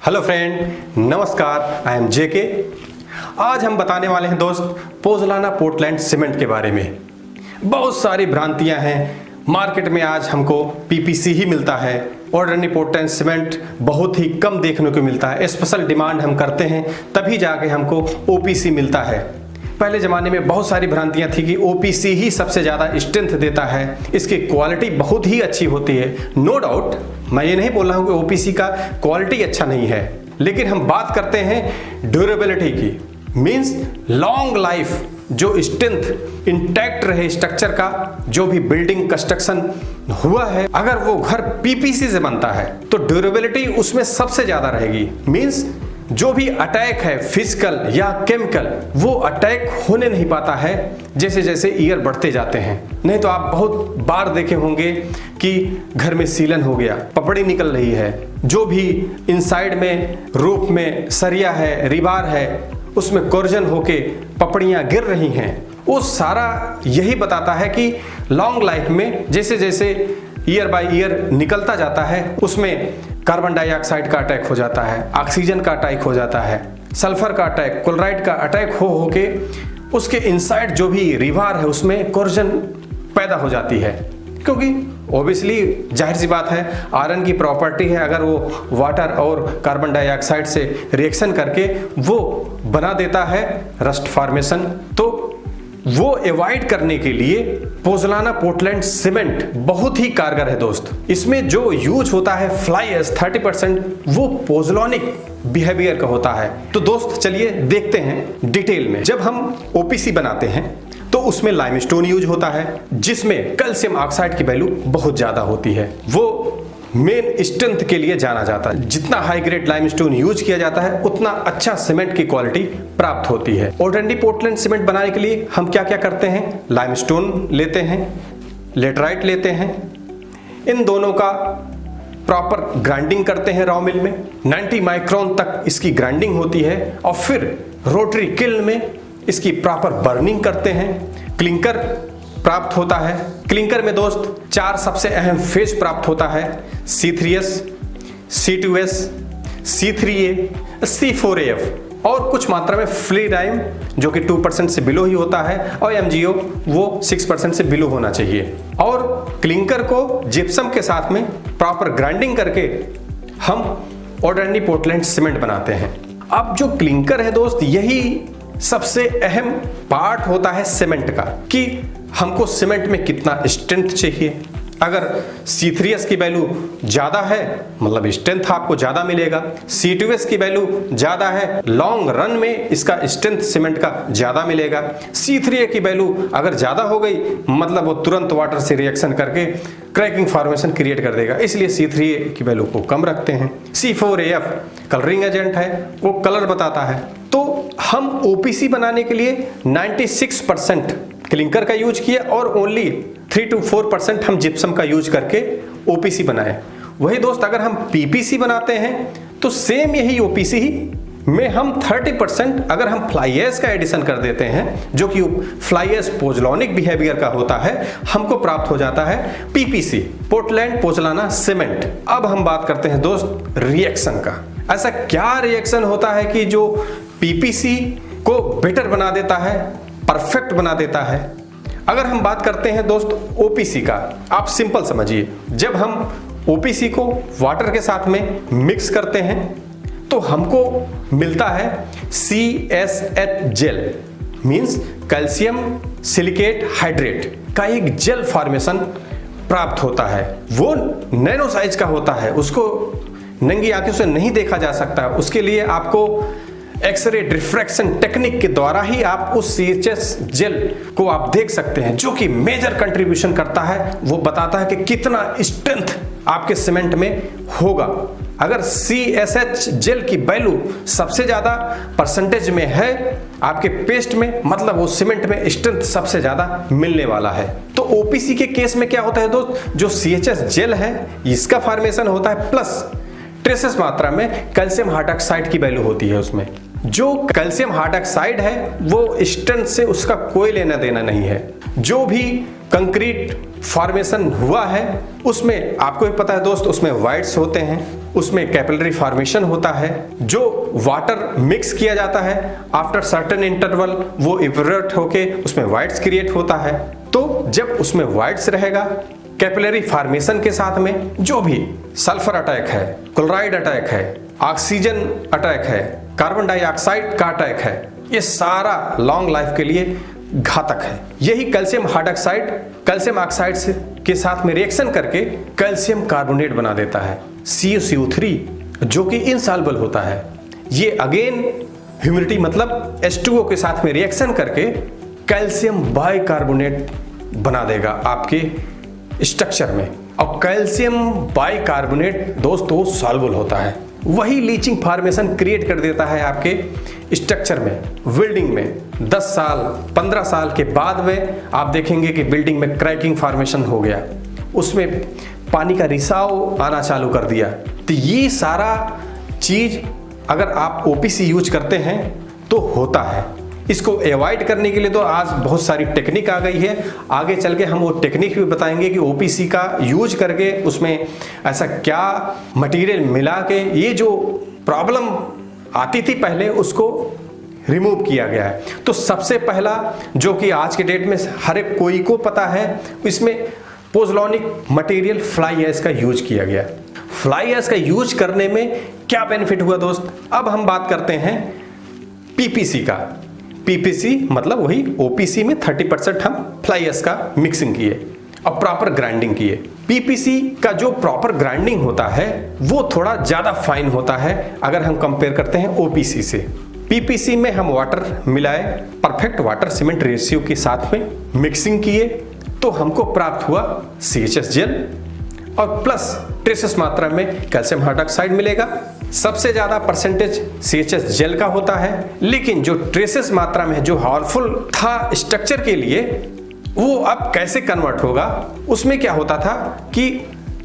Hello friend, नमस्कार। I am जेके। आज हम बताने वाले हैं दोस्त पोज़लाना पोर्टलैंड सीमेंट के बारे में। बहुत सारी भ्रांतियां हैं मार्केट में। आज हमको पीपीसी ही मिलता है, ऑर्डिनरी पोर्टलैंड सीमेंट बहुत ही कम देखने को मिलता है। स्पेशल डिमांड हम करते हैं तभी जाके हमको ओपीसी मिलता है। पहले ज़माने में बहुत सारी भ्रांतियां थी कि ओपीसी ही सबसे ज़्यादा स्ट्रेंथ देता है, इसकी क्वालिटी बहुत ही अच्छी होती है। नो डाउट, मैं ये नहीं बोल रहा हूँ कि ओपीसी का क्वालिटी अच्छा नहीं है, लेकिन हम बात करते हैं ड्यूरेबिलिटी की। मीन्स लॉन्ग लाइफ, जो स्ट्रेंथ इंटैक्ट रहे स्ट्रक्चर का, जो भी बिल्डिंग कंस्ट्रक्शन हुआ है, अगर वो घर पीपीसी से बनता है तो ड्यूरेबिलिटी उसमें सबसे ज़्यादा रहेगी। मीन्स जो भी अटैक है फिजिकल या केमिकल, वो अटैक होने नहीं पाता है जैसे जैसे ईयर बढ़ते जाते हैं। नहीं तो आप बहुत बार देखे होंगे कि घर में सीलन हो गया, पपड़ी निकल रही है, जो भी इनसाइड में रूफ में सरिया है, रिबार है, उसमें कोर्जन होके पपड़ियां गिर रही हैं। वो सारा यही बताता है कि लॉन्ग लाइफ में जैसे जैसे ईयर बाय ईयर निकलता जाता है, उसमें कार्बन डाइऑक्साइड का अटैक हो जाता है, ऑक्सीजन का अटैक हो जाता है, सल्फर का अटैक, क्लोराइड का अटैक हो के उसके इनसाइड जो भी रिवार है उसमें कोर्जन पैदा हो जाती है। क्योंकि ओबियसली जाहिर सी बात है, आयरन की प्रॉपर्टी है, अगर वो वाटर और कार्बन डाइऑक्साइड से रिएक्शन करके वो बना देता है रस्ट फॉर्मेशन, तो वो अवॉइड करने के लिए पोज़लाना पोर्टलैंड सीमेंट बहुत ही कारगर है दोस्त। इसमें जो यूज होता है फ्लाई एश 30% वो पोज़ोलानिक बिहेवियर का होता है। तो दोस्त चलिए देखते हैं डिटेल में। जब हम ओपीसी बनाते हैं तो उसमें लाइमस्टोन यूज होता है, जिसमें कैल्शियम ऑक्साइड की वैल्यू बहुत ज्यादा होती है। वो मेन स्ट्रेंथ के लिए जाना जाता है। जितना हाई ग्रेड लाइमस्टोन यूज किया जाता है उतना अच्छा सीमेंट की क्वालिटी प्राप्त होती है। ऑर्डिनरी पोर्टलैंड सीमेंट बनाने के लिए हम क्या क्या करते हैं? लाइमस्टोन लेते हैं, लेटराइट लेते हैं, इन दोनों का प्रॉपर ग्राइंडिंग करते हैं रॉ मिल में। 90 माइक्रोन तक इसकी ग्राइंडिंग होती है और फिर रोटरी किल्न में इसकी प्रॉपर बर्निंग करते हैं। क्लिंकर प्राप्त होता है। क्लिंकर में दोस्त 4 सबसे अहम फेज प्राप्त होता है: C3S, C2S, C3A, C4AF और कुछ मात्रा में फ्री डाइम जो कि 2% से बिलो ही होता है, और MgO वो 6% से बिलो होना चाहिए। और क्लिंकर को जिप्सम के साथ में प्रॉपर ग्राइंडिंग करके हम ऑर्डिनरी पोर्टलैंड सीमेंट बनाते हैं। अब जो क्लिंकर है दोस्त, यही सबसे अहम पार्ट होता है सीमेंट का, कि हमको सीमेंट में कितना स्ट्रेंथ चाहिए। अगर C3S की वैल्यू ज़्यादा है मतलब स्ट्रेंथ आपको ज़्यादा मिलेगा, C2S की वैल्यू ज़्यादा है, लॉन्ग रन में इसका स्ट्रेंथ सीमेंट का ज़्यादा मिलेगा। C3A की वैल्यू अगर ज़्यादा हो गई मतलब वो तुरंत वाटर से रिएक्शन करके क्रैकिंग फॉर्मेशन क्रिएट कर देगा, इसलिए C3A की वैल्यू को कम रखते हैं। C4AF कलरिंग एजेंट है, वो कलर बताता है। तो हम ओपीसी बनाने के लिए 96% क्लिंकर का यूज किया और ओनली 3 to 4% हम जिप्सम का यूज करके ओपीसी बनाए। वही दोस्त अगर हम पीपीसी बनाते हैं तो सेम यही ओपीसी में हम 30% अगर हम फ्लाई ऐश का एडिशन कर देते हैं, जो कि फ्लाई ऐश पोज़ोलानिक बिहेवियर का होता है, हमको प्राप्त हो जाता है पीपीसी, पोर्टलैंड पोज़लाना सीमेंट। अब हम बात करते हैं दोस्त रिएक्शन का। ऐसा क्या रिएक्शन होता है कि जो पीपीसी को बेटर बना देता है, परफेक्ट बना देता है? अगर हम बात करते हैं दोस्त ओपीसी का, आप सिंपल समझिए, जब हम ओपीसी को वाटर के साथ में मिक्स करते हैं तो हमको मिलता है CSH gel, means calcium silicate hydrate का एक जेल फॉर्मेशन प्राप्त होता है। वो नैनो साइज का होता है, उसको नंगी आंखों से नहीं देखा जा सकता। उसके लिए आपको एक्सरे डिफ्रैक्शन टेक्निक के द्वारा ही आप उस CHS जेल को आप देख सकते हैं, जो कि मेजर कंट्रीब्यूशन करता है। वो बताता है कि कितना स्ट्रेंथ आपके सीमेंट में होगा। अगर CSH जेल की वैल्यू सबसे ज्यादा परसेंटेज में है आपके पेस्ट में, मतलब वो सीमेंट में स्ट्रेंथ सबसे ज्यादा मिलने वाला है। तो ओपीसी के केस में क्या होता है दोस्त, जो CHS जेल है इसका फॉर्मेशन होता है, प्लस ट्रेसेस मात्रा में कैल्शियम हाइड्रोक्साइड की वैल्यू होती है उसमें। जो कैल्शियम हाइड्रोक्साइड है वो स्ट्रेंथ से उसका कोई लेना देना नहीं है। जो भी कंक्रीट फॉर्मेशन हुआ है उसमें आपको भी पता है दोस्त, उसमें वाइड्स होते हैं, उसमें कैपिलरी फॉर्मेशन होता है, जो वाटर मिक्स किया जाता है, आफ्टर सर्टेन इंटरवल वो इवेपोरेट होके उसमें वाइट्स क्रिएट होता है। तो जब उसमें वाइट्स रहेगा, कैपिलरी फॉर्मेशन के साथ में जो भी सल्फर अटैक है, क्लोराइड अटैक है, ऑक्सीजन अटैक है, कार्बन डाइऑक्साइड का अटैक है, ये सारा लॉन्ग लाइफ के लिए घातक है। यही कैल्शियम हाइड्रोक्साइड कैल्शियम ऑक्साइड के साथ में रिएक्शन करके कैल्शियम कार्बोनेट बना देता है, CuCO3, जो कि इनसॉल्युबल होता है। ये अगेन ह्यूमिडिटी मतलब H2O के साथ में रिएक्शन करके कैल्शियम बाइकार्बोनेट बना देगा आपके स्ट्रक्चर में। और कैल्शियम बाइकार्बोनेट दोस्तों सॉल्युबल होता है, वही लीचिंग फॉर्मेशन क्रिएट कर देता है आपके स्ट्रक्चर में, बिल्डिंग में। 10 साल 15 साल के बाद में आप देखेंगे कि बिल्डिंग में क्रैकिंग फॉर्मेशन हो गया, उसमें पानी का रिसाव आना चालू कर दिया। तो ये सारा चीज अगर आप OPC यूज करते हैं तो होता है। इसको अवॉइड करने के लिए तो आज बहुत सारी टेक्निक आ गई है, आगे चल के हम वो टेक्निक भी बताएंगे कि OPC का यूज करके उसमें ऐसा क्या मटेरियल मिला के ये जो प्रॉब्लम आती थी पहले उसको रिमूव किया गया है। तो सबसे पहला जो कि आज के डेट में हर एक कोई को पता है, इसमें पोज़ोलानिक मटेरियल फ्लाई ऐश का यूज किया गया। फ्लाई ऐश का यूज करने में क्या बेनिफिट हुआ दोस्त? अब हम बात करते हैं PPC का। PPC मतलब वही OPC में 30% हम फ्लाई ऐश का मिक्सिंग किए और प्रॉपर ग्राइंडिंग किए। PPC का जो प्रॉपर ग्राइंडिंग होता है वो थोड़ा ज़्यादा फाइन होता है अगर हम कंपेयर करते हैं OPC से। PPC में हम वाटर मिलाए, परफेक्ट वाटर सीमेंट रेशियो के साथ में मिक्सिंग किए तो हमको प्राप्त हुआ CHS जेल और प्लस ट्रेसेस मात्रा में कैल्शियम हाइड्रोक्साइड मिलेगा। सबसे ज़्यादा परसेंटेज CHS जेल का होता है, लेकिन जो ट्रेसेस मात्रा में जो हार्मफुल था स्ट्रक्चर के लिए वो अब कैसे कन्वर्ट होगा, उसमें क्या होता था कि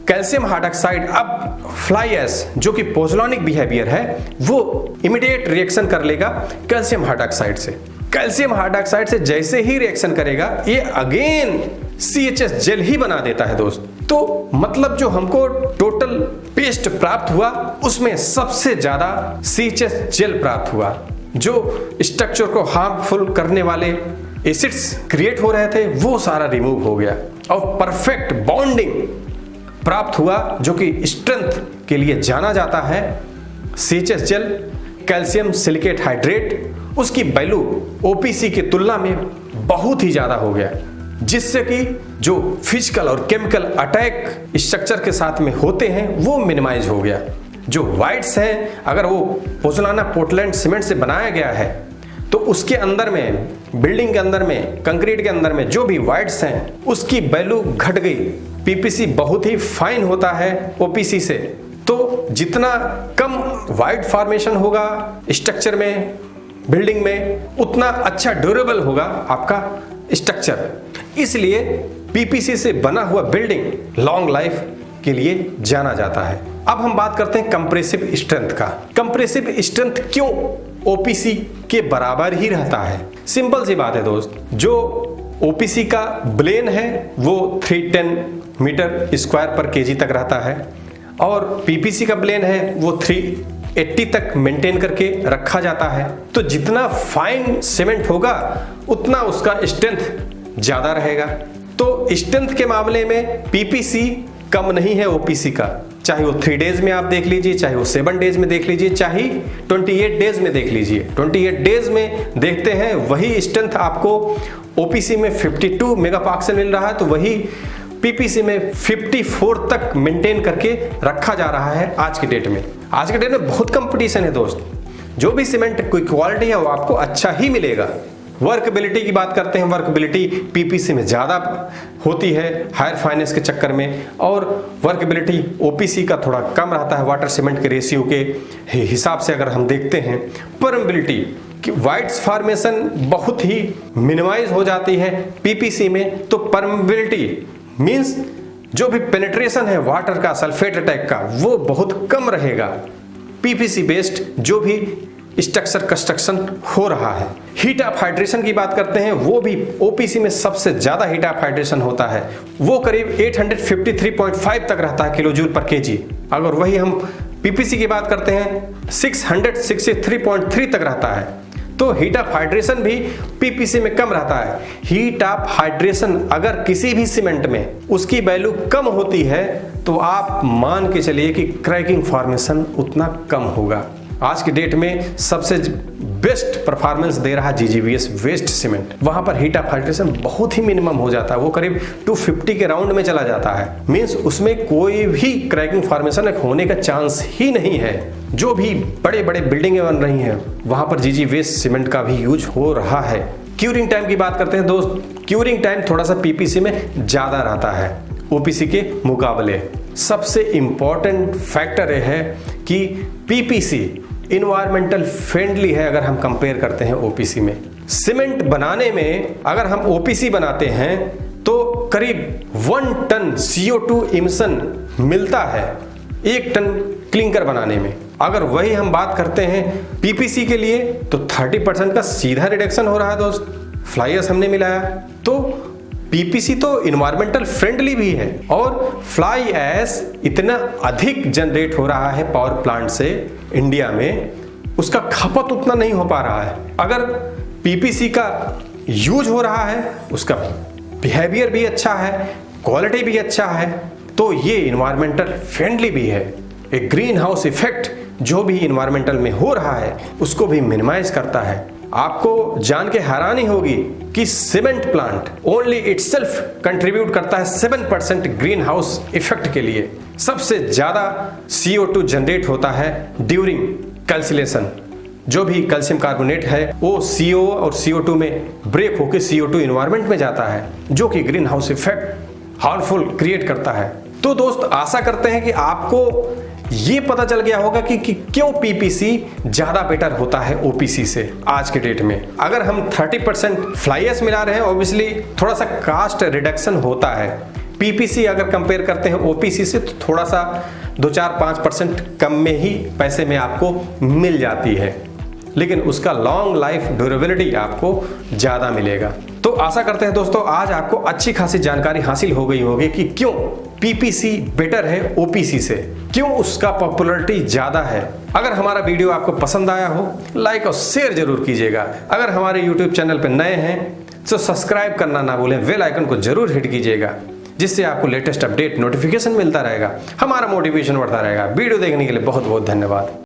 कैल्शियम हाइड्रोक्साइड अब फ्लाई ऐश जो कि पोज़ोलानिक बिहेवियर है वो इमीडिएट रिएक्शन कर लेगा कैल्शियम हाइड्रोक्साइड से। कैल्शियम हाइड्रोक्साइड से जैसे ही रिएक्शन करेगा ये अगेन CHS जेल ही बना देता है दोस्त। तो मतलब जो हमको टोटल पेस्ट प्राप्त हुआ उसमें सबसे ज्यादा CHS जेल प्राप्त हुआ। जो स्ट्रक्चर को हार्मफुल करने वाले एसिड्स क्रिएट हो रहे थे वो सारा रिमूव हो गया और परफेक्ट बॉन्डिंग प्राप्त हुआ, जो कि स्ट्रेंथ के लिए जाना जाता है। CHS gel calcium silicate hydrate उसकी वैल्यू OPC की तुलना में बहुत ही ज्यादा हो गया, जिससे कि जो फिजिकल और केमिकल अटैक स्ट्रक्चर के साथ में होते हैं वो मिनिमाइज हो गया। जो वाइट्स हैं अगर वो पोज़ोलाना पोर्टलैंड सीमेंट से बनाया गया है तो उसके अंदर में, बिल्डिंग के अंदर में, कंक्रीट के अंदर में जो भी वाइट्स हैं उसकी वैल्यू घट गई। PPC बहुत ही फाइन होता है OPC से, तो जितना कम वाइट फॉर्मेशन होगा स्ट्रक्चर में, बिल्डिंग में, उतना अच्छा ड्यूरेबल होगा आपका स्ट्रक्चर। इसलिए PPC से बना हुआ बिल्डिंग लॉन्ग लाइफ के लिए जाना जाता है। अब हम बात करते हैं कंप्रेसिव स्ट्रेंथ का। कंप्रेसिव स्ट्रेंथ क्यों OPC के बराबर ही रहता है? सिंपल सी बात है दोस्त, जो OPC का ब्लेन है वो 310 मीटर स्क्वायर पर केजी तक रहता है और PPC का ब्लेन है वो 380 तक मेंटेन करके रखा जाता है। तो जितना फाइन सीमेंट होगा उतना उसका स्ट्रेंथ ज्यादा रहेगा। तो स्ट्रेंथ के मामले में PPC कम नहीं है OPC का, चाहे वो 3 डेज में आप देख लीजिए, चाहे वो 7 डेज में देख लीजिए, चाहे 28 डेज में देख लीजिए। 28 डेज में देखते हैं वही स्ट्रेंथ आपको OPC में 52 मेगापास्कल मिल रहा है, तो वही PPC में 54 तक मेंटेन करके रखा जा रहा है आज के डेट में। आज के डेट में बहुत कंपटीशन है दोस्त, जो भी सीमेंट कोई क्वालिटी है वो आपको अच्छा ही मिलेगा। वर्कबिलिटी की बात करते हैं, वर्कबिलिटी PPC में ज़्यादा होती है हायर फाइनेंस के चक्कर में, और वर्कबिलिटी OPC का थोड़ा कम रहता है वाटर सीमेंट के रेशियो के हिसाब से। अगर हम देखते हैं परमेबिलिटी कि वाइट्स फॉर्मेशन बहुत ही मिनिमाइज हो जाती है PPC में, तो परमेबिलिटी मीन्स जो भी पेनिट्रेशन है वाटर का, सल्फेट अटैक का, वो बहुत कम रहेगा PPC बेस्ड जो भी स्ट्रक्चर कंस्ट्रक्शन हो रहा है। हीट ऑफ हाइड्रेशन की बात करते हैं, वो भी OPC में सबसे ज्यादा हीट ऑफ हाइड्रेशन होता है, वो करीब 853.5 तक रहता है किलो जूल पर केजी। अगर वही हम पीपीसी की बात करते हैं 663.3 तक रहता है। तो हीट ऑफ हाइड्रेशन भी पीपीसी में कम रहता है। हीट ऑफ हाइड्रेशन अगर किसी भी सीमेंट में उसकी वैल्यू कम होती है तो आप मान के चलिए कि क्रैकिंग फॉर्मेशन उतना कम होगा। आज की डेट में सबसे बेस्ट परफॉर्मेंस दे रहा जीजीवीएस वेस्ट सीमेंट, वहां पर हीट ऑफ हाइड्रेशन बहुत ही मिनिमम हो जाता है, वो करीब 250 के राउंड में चला जाता है। मींस उसमें कोई भी क्रैकिंग फॉर्मेशन होने का चांस ही नहीं है। जो भी बड़े बड़े बिल्डिंगें बन रही हैं वहां पर जीजीवीएस सीमेंट का भी यूज हो रहा है। क्यूरिंग टाइम की बात करते हैं दोस्त, क्यूरिंग टाइम थोड़ा सा पीपीसी में ज्यादा रहता है ओपीसी के मुकाबले। सबसे इंपॉर्टेंट फैक्टर यह है कि पीपीसी इन्वायरमेंटल फ्रेंडली है अगर हम कंपेयर करते हैं ओपीसी में। सीमेंट बनाने में अगर हम ओपीसी बनाते हैं तो करीब 1 टन CO2 इमिशन मिलता है 1 टन क्लिंकर बनाने में। अगर वही हम बात करते हैं पीपीसी के लिए तो 30% का सीधा रिडक्शन हो रहा है दोस्त। फ्लाई ऐश हमने मिलाया तो पीपीसी तो इन्वायरमेंटल फ्रेंडली भी है और फ्लाई ऐश इतना अधिक जनरेट हो रहा है पावर प्लांट से इंडिया में, उसका खपत उतना नहीं हो पा रहा है। अगर पीपीसी का यूज हो रहा है, उसका बिहेवियर भी अच्छा है, क्वालिटी भी अच्छा है, तो ये इन्वायरमेंटल फ्रेंडली भी है। एक ग्रीन हाउस इफेक्ट जो भी इन्वायरमेंटल में हो रहा है उसको भी मिनिमाइज करता है। आपको जान के हैरानी होगी कि cement plant only itself contribute करता है 7% ग्रीन हाउस इफेक्ट के लिए। सबसे ज्यादा CO2 जनरेट होता है ड्यूरिंग कैल्सिलेशन। जो भी कैल्शियम कार्बोनेट है वो CO और CO2 में ब्रेक होकर CO2 इन्वायरमेंट में जाता है, जो कि green house effect harmful create करता है। तो दोस्त आशा करते हैं कि आपको ये पता चल गया होगा कि क्यों पीपीसी ज्यादा बेटर होता है ओपीसी से आज के डेट में। अगर हम 30% फ्लाई ऐश मिला रहे हैं, ऑब्वियसली थोड़ा सा कास्ट रिडक्शन होता है। पीपीसी अगर कंपेयर करते हैं ओपीसी से तो थोड़ा सा 2-4-5% कम में ही पैसे में आपको मिल जाती है, लेकिन उसका लॉन्ग लाइफ ड्यूरेबिलिटी आपको ज्यादा मिलेगा। तो आशा करते हैं दोस्तों आज आपको अच्छी खासी जानकारी हासिल हो गई होगी कि क्यों पीपीसी बेटर है ओपीसी से, क्यों उसका पॉपुलैरिटी ज्यादा है। अगर हमारा वीडियो आपको पसंद आया हो लाइक और शेयर जरूर कीजिएगा। अगर हमारे यूट्यूब चैनल पर नए हैं तो सब्सक्राइब करना ना भूलें, बेल आइकन को जरूर हिट कीजिएगा, जिससे आपको लेटेस्ट अपडेट नोटिफिकेशन मिलता रहेगा, हमारा मोटिवेशन बढ़ता रहेगा। वीडियो देखने के लिए बहुत बहुत धन्यवाद।